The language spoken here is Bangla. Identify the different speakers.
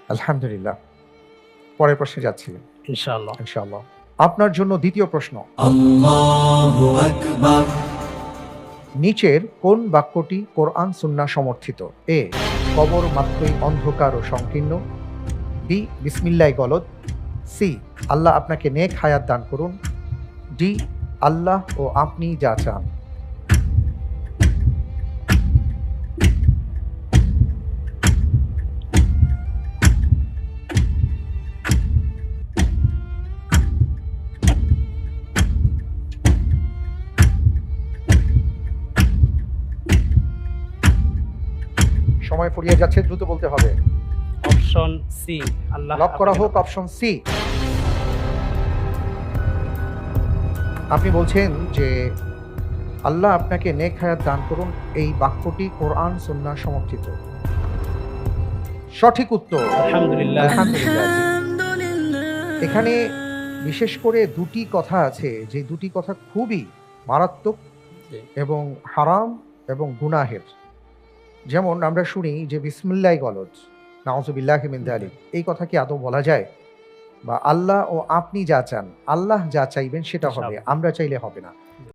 Speaker 1: আলহামদুলিল্লাহ। পরের প্রশ্নে যাচ্ছি
Speaker 2: ইনশাআল্লাহ।
Speaker 1: ইনশাআল্লাহ। আপনার জন্য দ্বিতীয় প্রশ্ন।
Speaker 3: আল্লাহু আকবার।
Speaker 1: নিচের কোন বাক্যটি কোরআন সুন্নাহ সমর্থিত? এ, কবর মাত্রই অন্ধকার ও সংকীর্ণ। বি, বিসমিল্লাহ গলদ। সি, আল্লাহ আপনাকে নেক হায়াত দান করুন। ডি, আল্লাহ ও আপনি যা চান। সময় ফুরিয়ে যাচ্ছে, দ্রুত বলতে হবে।
Speaker 2: অপশন সি, আল্লাহ
Speaker 1: লক করা
Speaker 2: আপনাকে
Speaker 1: হোক অপশন সি। আপনি বলছেন যে আল্লাহ আপনাকে নেক হায়াত দান করুন, এই বাক্যটি কোরআন সুন্নাহ সমর্থিত। সঠিক উত্তর।
Speaker 2: আলহামদুলিল্লাহ।
Speaker 1: আলহামদুলিল্লাহ, জি। এখানে বিশেষ করে দুটি কথা আছে, যে দুটি কথা খুবই মারাত্মক
Speaker 2: জি।
Speaker 1: এবং হারাম এবং গুনাহের। যেমন আমরা শুনি যে বিসমিল্লাহ গলদ, নাউযুবিল্লাহি মিন যালিক, এই কথা কি আদৌ বলা যায়? বা আল্লাহ ও আপনি যা চান, আল্লাহ যা চাইবেন সেটা হবে,
Speaker 2: ইনশাআল্লাহ।
Speaker 1: আমরা চাইলে হবে না।